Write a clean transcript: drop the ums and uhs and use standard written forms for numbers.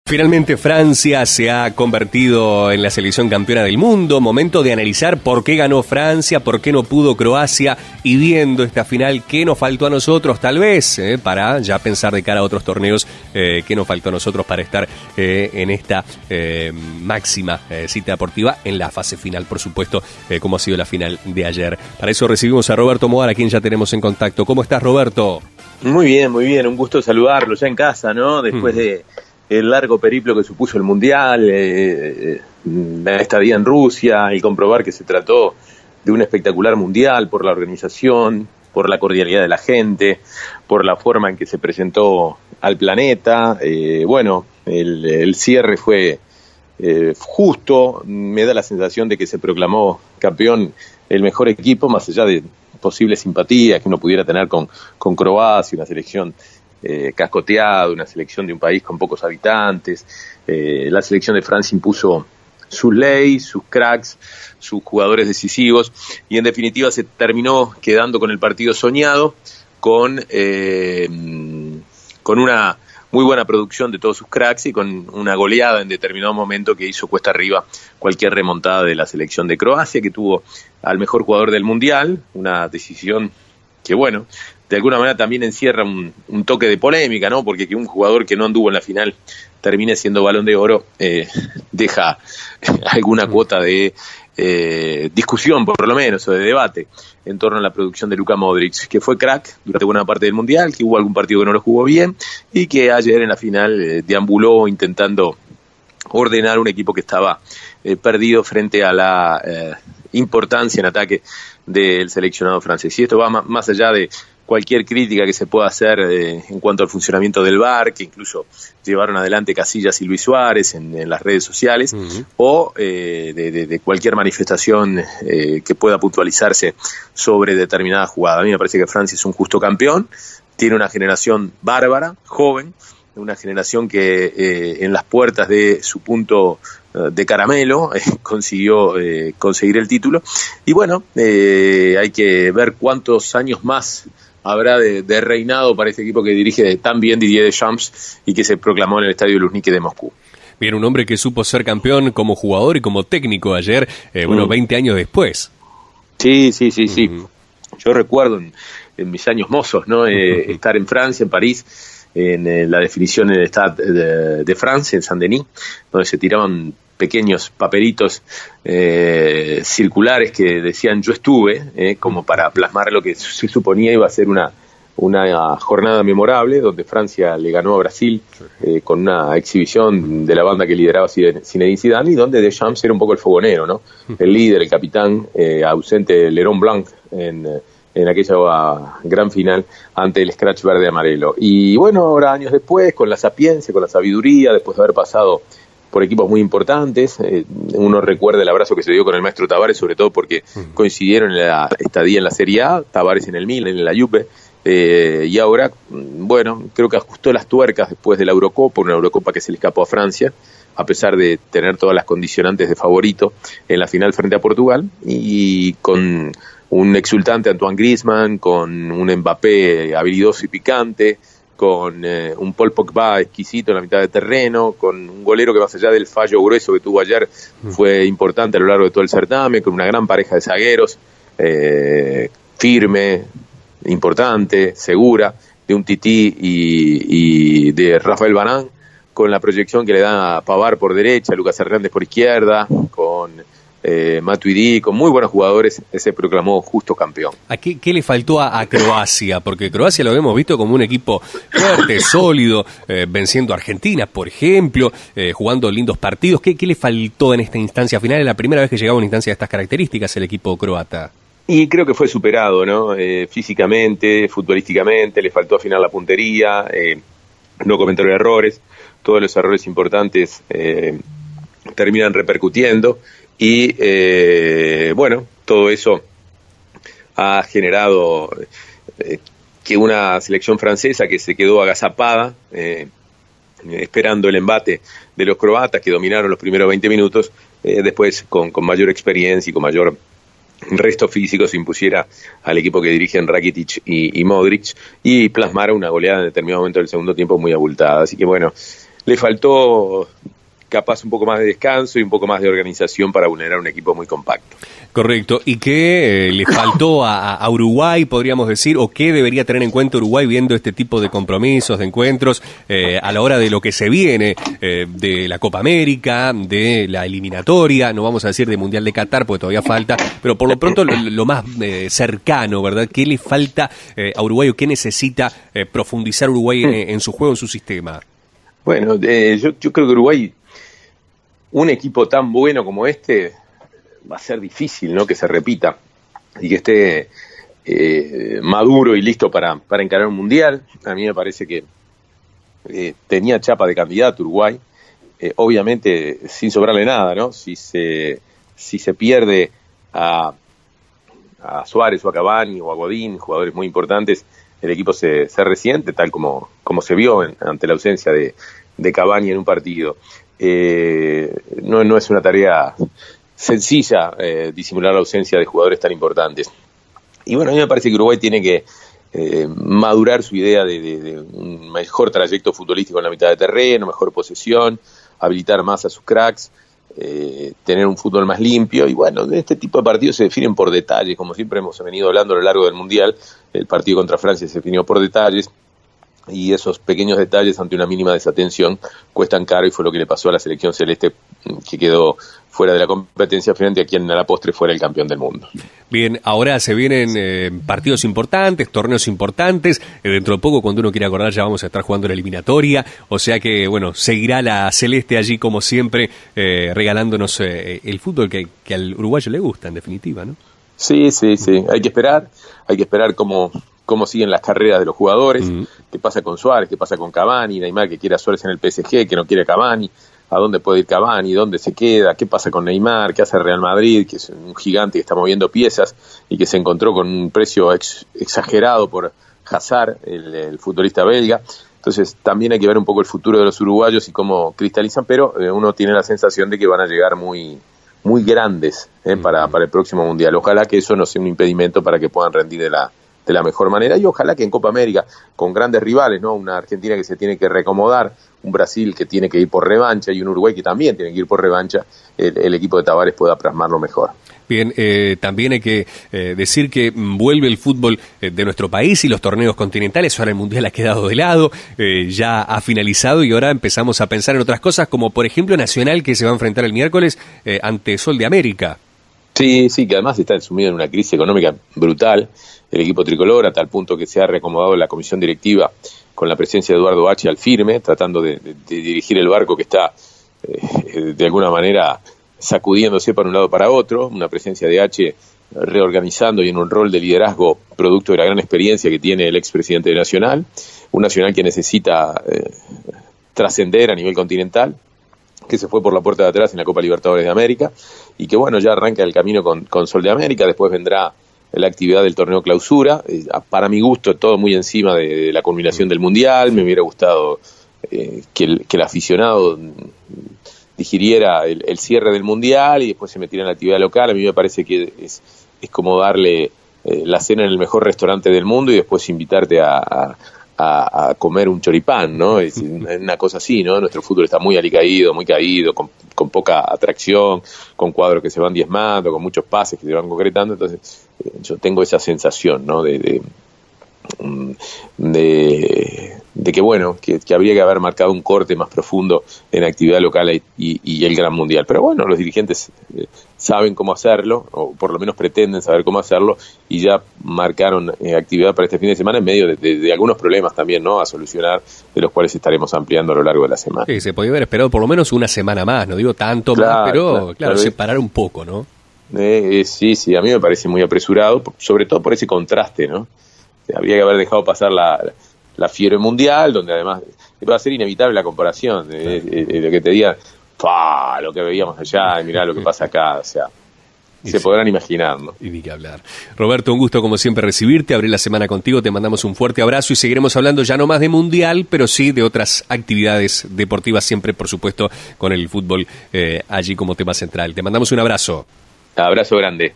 Finalmente Francia se ha convertido en la selección campeona del mundo. Momento de analizar por qué ganó Francia, por qué no pudo Croacia, y viendo esta final, qué nos faltó a nosotros tal vez, para ya pensar de cara a otros torneos, qué nos faltó a nosotros para estar en esta máxima cita deportiva en la fase final, por supuesto, como ha sido la final de ayer. Para eso recibimos a Roberto Moar, a quien ya tenemos en contacto. ¿Cómo estás, Roberto? Muy bien, un gusto saludarlo ya en casa, ¿no? Después de el largo periplo que supuso el Mundial, la estadía en Rusia, y comprobar que se trató de un espectacular Mundial por la organización, por la cordialidad de la gente, por la forma en que se presentó al planeta. El cierre fue justo. Me da la sensación de que se proclamó campeón el mejor equipo, más allá de posibles simpatías que uno pudiera tener con Croacia, una selección cascoteado, una selección de un país con pocos habitantes. La selección de Francia impuso sus leyes, sus cracks, sus jugadores decisivos, y en definitiva se terminó quedando con el partido soñado, con una muy buena producción de todos sus cracks y con una goleada en determinado momento que hizo cuesta arriba cualquier remontada de la selección de Croacia, que tuvo al mejor jugador del Mundial, una decisión que, bueno, de alguna manera también encierra un toque de polémica, ¿no? Porque que un jugador que no anduvo en la final termine siendo Balón de Oro deja alguna cuota de discusión, por lo menos, o de debate en torno a la producción de Luka Modric, que fue crack durante buena parte del Mundial, que hubo algún partido que no lo jugó bien y que ayer en la final deambuló intentando ordenar un equipo que estaba perdido frente a la importancia en ataque del seleccionado francés. Y esto va más allá de cualquier crítica que se pueda hacer en cuanto al funcionamiento del VAR, que incluso llevaron adelante Casillas y Luis Suárez en las redes sociales, o de cualquier manifestación que pueda puntualizarse sobre determinada jugada. A mí me parece que Francia es un justo campeón, tiene una generación bárbara, joven, una generación que en las puertas de su punto de caramelo consiguió conseguir el título, y bueno, hay que ver cuántos años más habrá de reinado para este equipo que dirige tan bien Didier Deschamps y que se proclamó en el estadio Luzhniki de Moscú. Bien, un hombre que supo ser campeón como jugador y como técnico ayer, 20 años después. Sí. Yo recuerdo en mis años mozos, ¿no? Estar en Francia, en París, en la definición en el Stade de France, en Saint-Denis, donde se tiraban pequeños papelitos circulares que decían yo estuve, como para plasmar lo que se suponía iba a ser una jornada memorable, donde Francia le ganó a Brasil con una exhibición de la banda que lideraba Zinedine Zidane, y donde Deschamps era un poco el fogonero, ¿no? El líder, el capitán, ausente Laurent Blanc en aquella gran final ante el Scratch verde amarelo. Y bueno, ahora años después, con la sapiencia, con la sabiduría, después de haber pasado por equipos muy importantes, uno recuerda el abrazo que se dio con el maestro Tavares, sobre todo porque coincidieron en la estadía en la Serie A, Tavares en el Milan, en la Juve, y ahora, bueno, creo que ajustó las tuercas después de la Eurocopa, una Eurocopa que se le escapó a Francia, a pesar de tener todas las condicionantes de favorito en la final frente a Portugal, y con un exultante Antoine Griezmann, con un Mbappé habilidoso y picante, con un Paul Pogba exquisito en la mitad de terreno, con un golero que más allá del fallo grueso que tuvo ayer fue importante a lo largo de todo el certamen, con una gran pareja de zagueros, firme, importante, segura, de un Tití y de Rafael Varane, con la proyección que le da a Pavard por derecha, Lucas Hernández por izquierda, con Matuidi, con muy buenos jugadores, se proclamó justo campeón. ¿Qué le faltó a Croacia? Porque Croacia lo hemos visto como un equipo fuerte, sólido, venciendo a Argentina, por ejemplo, jugando lindos partidos. ¿Qué le faltó en esta instancia final? Es la primera vez que llegaba a una instancia de estas características el equipo croata. Y creo que fue superado, ¿no? Físicamente, futbolísticamente, le faltó afinar la puntería, no cometer errores, todos los errores importantes terminan repercutiendo. Y bueno, todo eso ha generado que una selección francesa que se quedó agazapada esperando el embate de los croatas, que dominaron los primeros 20 minutos, después con mayor experiencia y con mayor resto físico se impusiera al equipo que dirigen Rakitic y Modric, y plasmara una goleada en determinado momento del segundo tiempo muy abultada. Así que bueno, le faltó capaz un poco más de descanso y un poco más de organización para vulnerar un equipo muy compacto. Correcto. ¿Y qué le faltó a Uruguay, podríamos decir, o qué debería tener en cuenta Uruguay viendo este tipo de compromisos, de encuentros, a la hora de lo que se viene, de la Copa América, de la eliminatoria, no vamos a decir de Mundial de Qatar, porque todavía falta, pero por lo pronto lo más cercano, ¿verdad? ¿Qué le falta a Uruguay o qué necesita profundizar Uruguay en su juego, en su sistema? Bueno, yo creo que Uruguay, un equipo tan bueno como este, va a ser difícil, ¿no?, que se repita y que esté maduro y listo para encarar un mundial. A mí me parece que tenía chapa de candidato Uruguay, obviamente sin sobrarle nada, ¿no? Si se pierde a Suárez o a Cavani o a Godín, jugadores muy importantes, el equipo se resiente, tal como se vio ante la ausencia de Cavani en un partido. No es una tarea sencilla disimular la ausencia de jugadores tan importantes. Y bueno, a mí me parece que Uruguay tiene que madurar su idea de un mejor trayecto futbolístico en la mitad de terreno, mejor posesión, habilitar más a sus cracks, tener un fútbol más limpio. Y bueno, de este tipo de partidos se definen por detalles, como siempre hemos venido hablando a lo largo del Mundial. El partido contra Francia se definió por detalles, y esos pequeños detalles ante una mínima desatención cuestan caro, y fue lo que le pasó a la selección celeste, que quedó fuera de la competencia frente a quien a la postre fuera el campeón del mundo. Bien, ahora se vienen partidos importantes, torneos importantes, dentro de poco, cuando uno quiera acordar, ya vamos a estar jugando la eliminatoria, o sea que, bueno, seguirá la celeste allí como siempre, regalándonos el fútbol que al uruguayo le gusta, en definitiva, ¿no? Sí, hay que esperar cómo siguen las carreras de los jugadores, qué pasa con Suárez, qué pasa con Cavani, Neymar que quiere a Suárez en el PSG, que no quiere a Cavani, a dónde puede ir Cavani, dónde se queda, qué pasa con Neymar, qué hace Real Madrid, que es un gigante que está moviendo piezas y que se encontró con un precio exagerado por Hazard, el futbolista belga. Entonces también hay que ver un poco el futuro de los uruguayos y cómo cristalizan, pero uno tiene la sensación de que van a llegar muy grandes para el próximo Mundial. Ojalá que eso no sea un impedimento para que puedan rendir de la mejor manera, y ojalá que en Copa América, con grandes rivales, ¿no? Una Argentina que se tiene que reacomodar, un Brasil que tiene que ir por revancha y un Uruguay que también tiene que ir por revancha, el equipo de Tavares pueda plasmarlo mejor. Bien, también hay que decir que vuelve el fútbol de nuestro país y los torneos continentales. Ahora el Mundial ha quedado de lado, ya ha finalizado, y ahora empezamos a pensar en otras cosas, como por ejemplo Nacional, que se va a enfrentar el miércoles ante Sol de América. Sí, que además está sumido en una crisis económica brutal, el equipo tricolor, a tal punto que se ha reacomodado la comisión directiva con la presencia de Eduardo H. al firme, tratando de dirigir el barco que está de alguna manera sacudiéndose para un lado para otro, una presencia de H reorganizando y en un rol de liderazgo producto de la gran experiencia que tiene el expresidente de Nacional, un Nacional que necesita trascender a nivel continental, que se fue por la puerta de atrás en la Copa Libertadores de América, y que bueno, ya arranca el camino con Sol de América. Después vendrá la actividad del torneo clausura, para mi gusto todo muy encima de la culminación del Mundial. Me hubiera gustado que el aficionado digiriera el cierre del Mundial y después se metiera en la actividad local. A mí me parece que es como darle la cena en el mejor restaurante del mundo y después invitarte a comer un choripán, ¿no? Es una cosa así, ¿no? Nuestro fútbol está muy alicaído, muy caído, con poca atracción, con cuadros que se van diezmando, con muchos pases que se van concretando. Entonces yo tengo esa sensación, ¿no? De que bueno, que habría que haber marcado un corte más profundo en actividad local y el Gran Mundial. Pero bueno, los dirigentes saben cómo hacerlo, o por lo menos pretenden saber cómo hacerlo, y ya marcaron actividad para este fin de semana en medio de algunos problemas también, ¿no?, a solucionar, de los cuales estaremos ampliando a lo largo de la semana. Sí, se podía haber esperado por lo menos una semana más, no digo tanto más, pero claro, separar un poco, ¿no? Sí, a mí me parece muy apresurado, sobre todo por ese contraste, ¿no? Habría que haber dejado pasar la fiebre mundial, donde además va a ser inevitable la comparación, lo que te digan, lo que veíamos allá, y mirá lo que pasa acá, o sea, se podrán imaginar, ¿no? Y ni que hablar. Roberto, un gusto como siempre recibirte, abrir la semana contigo, te mandamos un fuerte abrazo y seguiremos hablando ya no más de Mundial, pero sí de otras actividades deportivas, siempre por supuesto con el fútbol allí como tema central. Te mandamos un abrazo. Abrazo grande.